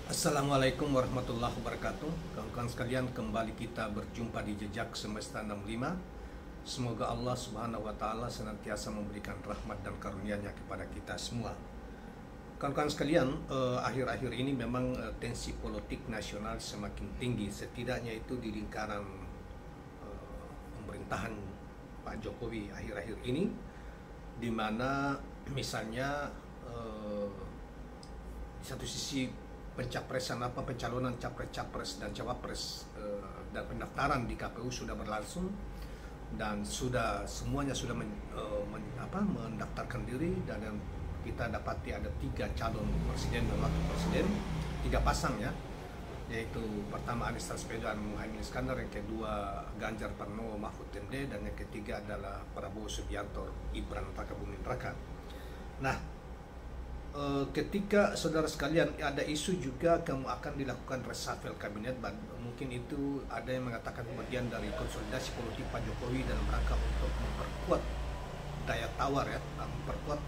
Assalamualaikum warahmatullahi wabarakatuh. Kawan-kawan sekalian, kembali kita berjumpa di Jejak Semesta 65. Semoga Allah Subhanahu wa taala senantiasa memberikan rahmat dan karunia-Nya kepada kita semua. Kawan-kawan sekalian, akhir-akhir ini memang tensi politik nasional semakin tinggi, setidaknya itu di lingkaran pemerintahan Pak Jokowi akhir-akhir ini, di mana misalnya di satu sisi pencalonan capres dan cawapres dan pendaftaran di KPU sudah berlangsung dan semuanya sudah mendaftarkan diri, dan kita dapati ada 3 calon presiden dan wakil presiden, 3 pasang ya, yaitu pertama Anies Baswedan Muhaimin Iskandar, yang kedua Ganjar Pranowo Mahfud MD, dan yang ketiga adalah Prabowo Subianto Gibran Rakabuming Raka. Nah, ketika saudara sekalian ada isu juga akan dilakukan reshuffle kabinet, mungkin itu ada yang mengatakan bagian dari konsolidasi politik Pak Jokowi dalam rangka untuk memperkuat daya tawar ya, memperkuat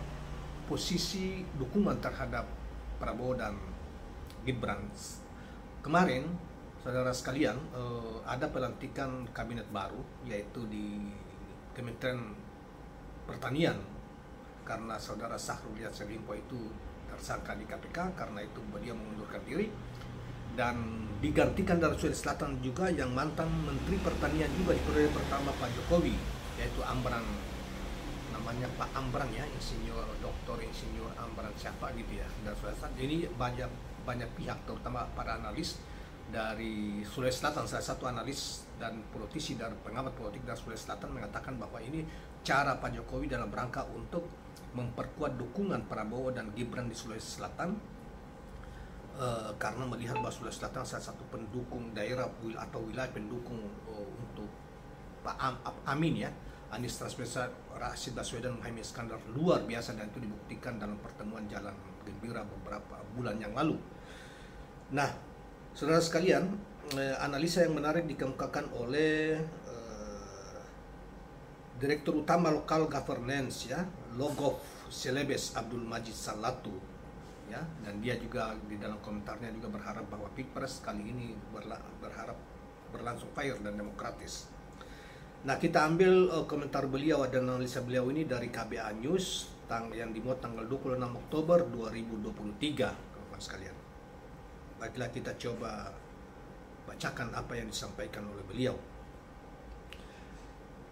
posisi dukungan terhadap Prabowo dan Gibran. Kemarin saudara sekalian, ada pelantikan kabinet baru, yaitu di Kementerian Pertanian, karena saudara Syahrul Yassin Limpo itu tersangka di KPK, karena itu beliau mengundurkan diri dan digantikan dari Sulawesi Selatan juga yang mantan Menteri Pertanian juga di periode pertama Pak Jokowi, yaitu Amran, namanya Pak Amran ya, Insinyur Amran siapa gitu ya, dan Sulawesi Selatan. Ini banyak pihak, terutama para analis dari Sulawesi Selatan, salah satu analis dan politisi dari pengamat politik dari Sulawesi Selatan mengatakan bahwa ini cara Pak Jokowi dalam rangka untuk memperkuat dukungan Prabowo dan Gibran di Sulawesi Selatan, karena melihat bahwa Sulawesi Selatan salah satu pendukung daerah atau wilayah pendukung untuk Pak Amin ya, Anies Rashid Baswedan Muhaimin Iskandar, luar biasa, dan itu dibuktikan dalam pertemuan Jalan Gembira beberapa bulan yang lalu. Nah, saudara sekalian, analisa yang menarik dikemukakan oleh Direktur Utama Local Governance ya, Logov Celebes Abdul Majid Salatu ya, dan dia juga di dalam komentarnya juga berharap bahwa Pilpres kali ini berharap berlangsung fair dan demokratis. Nah, kita ambil komentar beliau dan analisa beliau ini dari KBA News yang dimuat tanggal 26 Oktober 2023, kawan sekalian. Baiklah, kita coba bacakan apa yang disampaikan oleh beliau.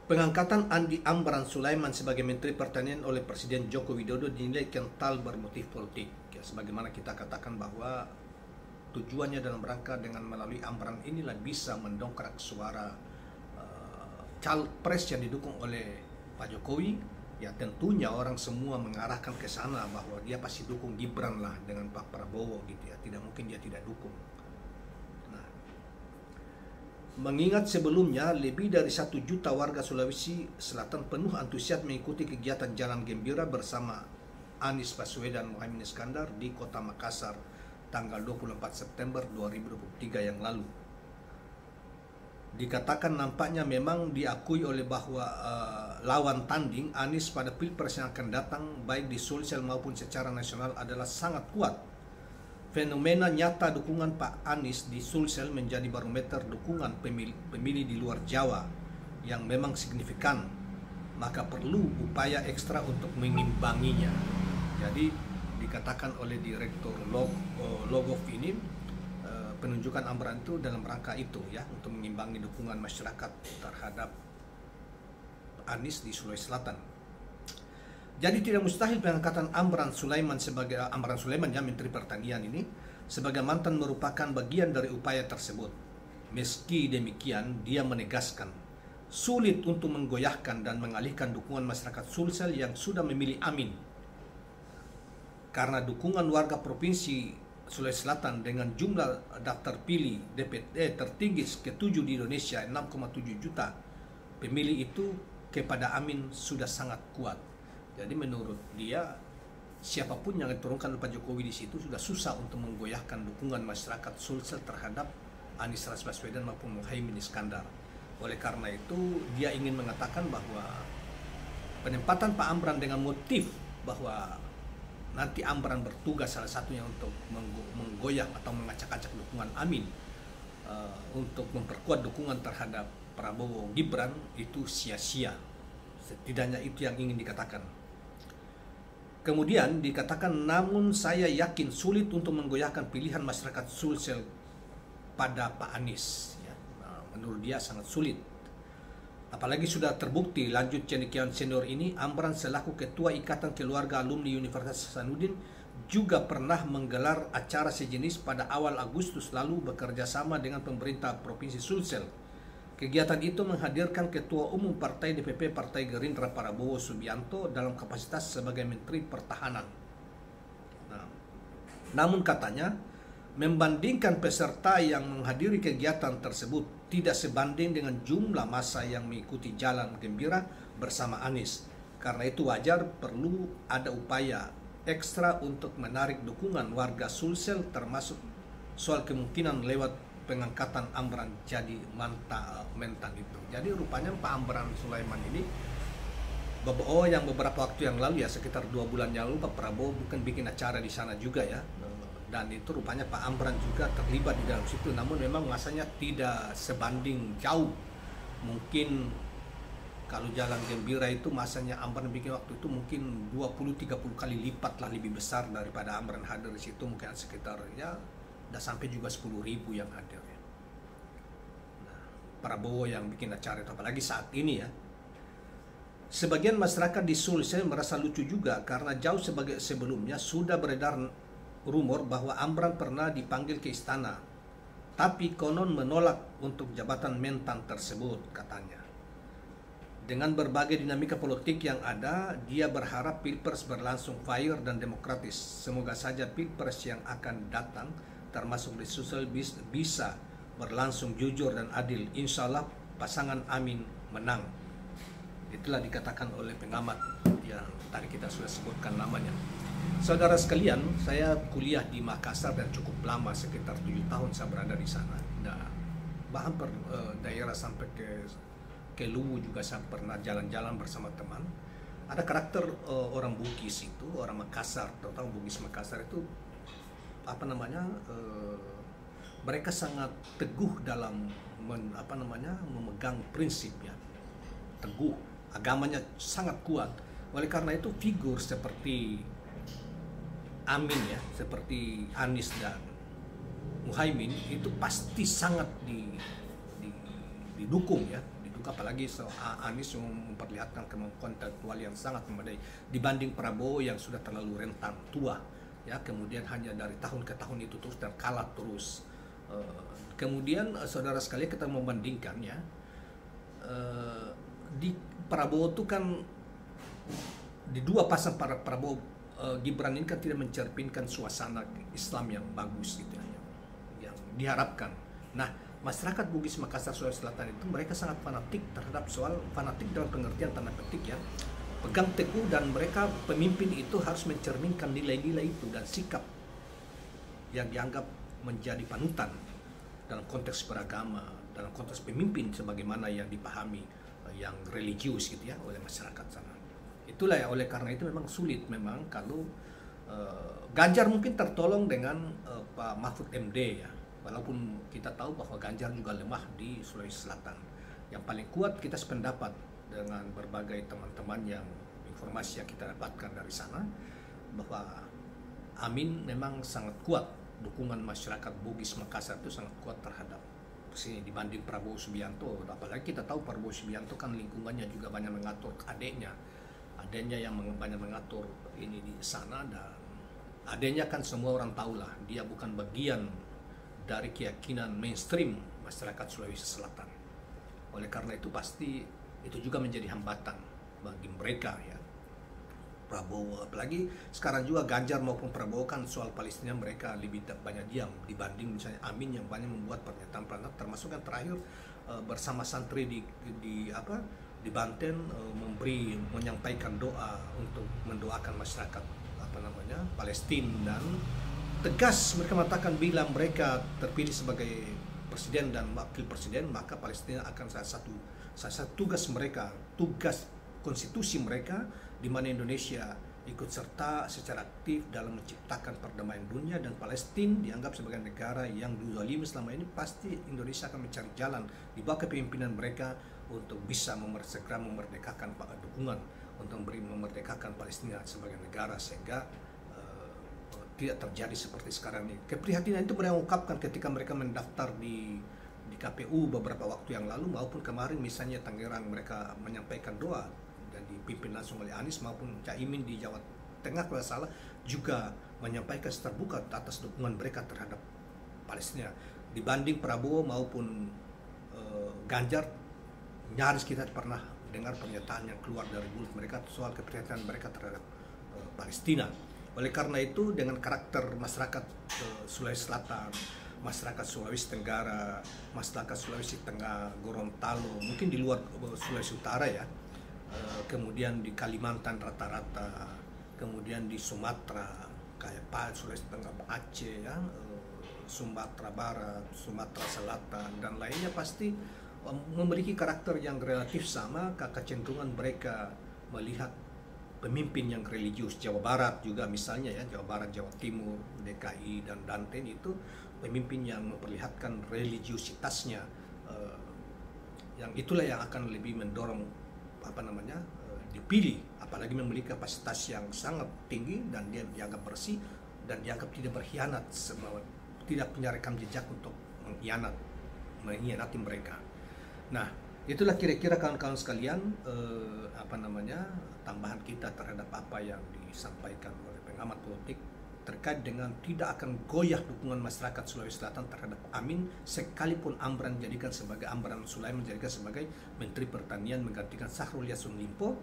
Pengangkatan Andi Amran Sulaiman sebagai Menteri Pertanian oleh Presiden Joko Widodo dinilai kental bermotif politik. Ya, sebagaimana kita katakan bahwa tujuannya dalam rangka dengan melalui Amran inilah bisa mendongkrak suara capres yang didukung oleh Pak Jokowi. Ya, tentunya orang semua mengarahkan ke sana bahwa dia pasti dukung Gibran lah dengan Pak Prabowo gitu ya. Tidak mungkin dia tidak dukung. Mengingat sebelumnya lebih dari 1 juta warga Sulawesi Selatan penuh antusias mengikuti kegiatan Jalan Gembira bersama Anies Baswedan Muhaimin Iskandar di Kota Makassar tanggal 24 September 2023 yang lalu. Dikatakan nampaknya memang diakui oleh bahwa lawan tanding Anies pada Pilpres yang akan datang baik di Sulsel maupun secara nasional adalah sangat kuat. Fenomena nyata dukungan Pak Anies di Sulsel menjadi barometer dukungan pemilih di luar Jawa yang memang signifikan, maka perlu upaya ekstra untuk mengimbanginya. Jadi dikatakan oleh Direktur Logov ini, penunjukan Amran itu dalam rangka itu ya, untuk mengimbangi dukungan masyarakat terhadap Anies di Sulawesi Selatan. Jadi tidak mustahil pengangkatan Amran Sulaiman ya, Menteri Pertanian ini sebagai mantan merupakan bagian dari upaya tersebut. Meski demikian, dia menegaskan sulit untuk menggoyahkan dan mengalihkan dukungan masyarakat Sulsel yang sudah memilih Amin, karena dukungan warga Provinsi Sulawesi Selatan dengan jumlah daftar pilih DPD tertinggi ke-7 di Indonesia, 6,7 juta pemilih itu kepada Amin sudah sangat kuat. Jadi menurut dia, siapapun yang diturunkan oleh Pak Jokowi di situ sudah susah untuk menggoyahkan dukungan masyarakat Sulsel terhadap Anies Rashid Baswedan maupun Muhaimin Iskandar. Oleh karena itu, dia ingin mengatakan bahwa penempatan Pak Amran dengan motif bahwa nanti Amran bertugas salah satunya untuk menggoyah atau mengacak-acak dukungan Amin untuk memperkuat dukungan terhadap Prabowo Gibran, itu sia-sia. Setidaknya itu yang ingin dikatakan. Kemudian dikatakan, namun saya yakin sulit untuk menggoyahkan pilihan masyarakat Sulsel pada Pak Anies. Ya. Menurut dia sangat sulit. Apalagi sudah terbukti, lanjut cendekiawan senior ini, Amran selaku Ketua Ikatan Keluarga Alumni Universitas Hasanuddin juga pernah menggelar acara sejenis pada awal Agustus lalu bekerja sama dengan pemerintah Provinsi Sulsel. Kegiatan itu menghadirkan Ketua Umum Partai DPP Partai Gerindra Prabowo Subianto dalam kapasitas sebagai Menteri Pertahanan. Nah, namun katanya, membandingkan peserta yang menghadiri kegiatan tersebut tidak sebanding dengan jumlah massa yang mengikuti jalan gembira bersama Anies. Karena itu wajar perlu ada upaya ekstra untuk menarik dukungan warga Sulsel, termasuk soal kemungkinan lewat pengangkatan Amran jadi mentan itu. Jadi rupanya Pak Amran Sulaiman ini yang beberapa waktu yang lalu ya, sekitar 2 bulan yang lalu, Pak Prabowo bukan bikin acara di sana juga ya, dan itu rupanya Pak Amran juga terlibat di dalam situ. Namun memang masanya tidak sebanding jauh. Mungkin kalau jalan gembira itu masanya Amran bikin waktu itu mungkin 20-30 kali lipat lah lebih besar daripada Amran hadir di situ, mungkin sekitar ya udah sampai juga 10.000 yang hadir ya. Nah, Prabowo yang bikin acara itu, apalagi saat ini ya. Sebagian masyarakat di Sulsel merasa lucu juga karena jauh sebelumnya sudah beredar rumor bahwa Amran pernah dipanggil ke istana, tapi konon menolak untuk jabatan mentan tersebut katanya. Dengan berbagai dinamika politik yang ada, dia berharap Pilpres berlangsung fair dan demokratis. Semoga saja Pilpres yang akan datang termasuk di Sulsel bisa berlangsung jujur dan adil. Insya Allah pasangan Amin menang. Itulah dikatakan oleh pengamat yang tadi kita sudah sebutkan namanya. Saudara sekalian, saya kuliah di Makassar dan cukup lama, sekitar 7 tahun saya berada di sana. Nah, bahkan daerah sampai ke Luwu juga saya pernah jalan-jalan bersama teman. Ada karakter orang Bugis itu, orang Makassar, terutama Bugis Makassar itu mereka sangat teguh dalam memegang prinsip ya, teguh, agamanya sangat kuat. Oleh karena itu figur seperti Amin ya, seperti Anies dan Muhaimin itu pasti sangat didukung ya, apalagi Anies memperlihatkan kemampuan intelektual yang sangat memadai dibanding Prabowo yang sudah terlalu rentan tua ya, kemudian hanya dari tahun ke tahun itu terus dan kalah terus. Kemudian saudara sekalian, kita membandingkan ya, di Prabowo itu kan di dua pasang para Prabowo Gibran ini kan tidak mencerminkan suasana Islam yang bagus gitu ya, yang diharapkan. Nah, masyarakat Bugis Makassar Sulawesi Selatan itu mereka sangat fanatik terhadap soal, fanatik dalam pengertian tanda petik ya, pegang teguh, dan mereka pemimpin itu harus mencerminkan nilai-nilai itu dan sikap yang dianggap menjadi panutan dalam konteks beragama, dalam konteks pemimpin sebagaimana yang dipahami yang religius gitu ya oleh masyarakat sana. Itulah ya, oleh karena itu memang sulit memang kalau Ganjar mungkin tertolong dengan Pak Mahfud MD ya. Walaupun kita tahu bahwa Ganjar juga lemah di Sulawesi Selatan. Yang paling kuat kita sependapat dengan berbagai teman-teman yang informasi yang kita dapatkan dari sana, bahwa Amin memang sangat kuat, dukungan masyarakat Bugis Makassar itu sangat kuat terhadap sini dibanding Prabowo Subianto. Apalagi kita tahu Prabowo Subianto kan lingkungannya juga banyak mengatur adiknya yang banyak mengatur ini di sana, dan adiknya kan semua orang tahulah dia bukan bagian dari keyakinan mainstream masyarakat Sulawesi Selatan. Oleh karena itu pasti itu juga menjadi hambatan bagi mereka ya, Prabowo. Apalagi sekarang juga Ganjar maupun Prabowo kan soal Palestina mereka lebih banyak diam dibanding misalnya Amin yang banyak membuat pernyataan-pernyataan, termasuk yang terakhir bersama santri di Banten, menyampaikan doa untuk mendoakan masyarakat Palestina, dan tegas mereka mengatakan bila mereka terpilih sebagai presiden dan wakil presiden, maka Palestina akan salah satu tugas mereka, tugas konstitusi mereka, di mana Indonesia ikut serta secara aktif dalam menciptakan perdamaian dunia, dan Palestina dianggap sebagai negara yang dizalimi selama ini, pasti Indonesia akan mencari jalan di bawah kepemimpinan mereka untuk bisa segera memerdekakan dukungan untuk memerdekakan Palestina sebagai negara, sehingga tidak terjadi seperti sekarang ini. Keprihatinan itu mereka ungkapkan ketika mereka mendaftar di KPU beberapa waktu yang lalu, maupun kemarin misalnya Tangerang mereka menyampaikan doa dan dipimpin langsung oleh Anies maupun Caimin di Jawa Tengah kalau salah, juga menyampaikan terbuka atas dukungan mereka terhadap Palestina. Dibanding Prabowo maupun Ganjar, nyaris kita pernah dengar pernyataan yang keluar dari mulut mereka soal keprihatinan mereka terhadap Palestina. Oleh karena itu, dengan karakter masyarakat Sulawesi Selatan, masyarakat Sulawesi Tenggara, masyarakat Sulawesi Tengah, Gorontalo, mungkin di luar Sulawesi Utara ya, kemudian di Kalimantan rata-rata, kemudian di Sumatera, kayak Sulawesi Tengah, Aceh ya, Sumatera Barat, Sumatera Selatan, dan lainnya pasti memiliki karakter yang relatif sama. Kecenderungan mereka melihat pemimpin yang religius. Jawa Barat juga misalnya ya, Jawa Barat, Jawa Timur, DKI, dan Banten itu pemimpin yang memperlihatkan religiusitasnya, yang itulah yang akan lebih mendorong dipilih, apalagi memiliki kapasitas yang sangat tinggi dan dia dianggap bersih dan dianggap tidak berkhianat, tidak punya rekam jejak untuk mengkhianati mereka. Nah, itulah kira-kira kawan-kawan sekalian tambahan kita terhadap apa yang disampaikan oleh pengamat politik terkait dengan tidak akan goyah dukungan masyarakat Sulawesi Selatan terhadap Amin, sekalipun Amran Sulaiman menjadikan sebagai Menteri Pertanian menggantikan Syahrul Yassin Limpo,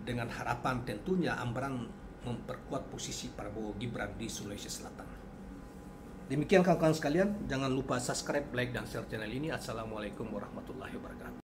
dengan harapan tentunya Amran memperkuat posisi Prabowo Gibran di Sulawesi Selatan. Demikian kawan-kawan sekalian, jangan lupa subscribe, like, dan share channel ini. Assalamualaikum warahmatullahi wabarakatuh.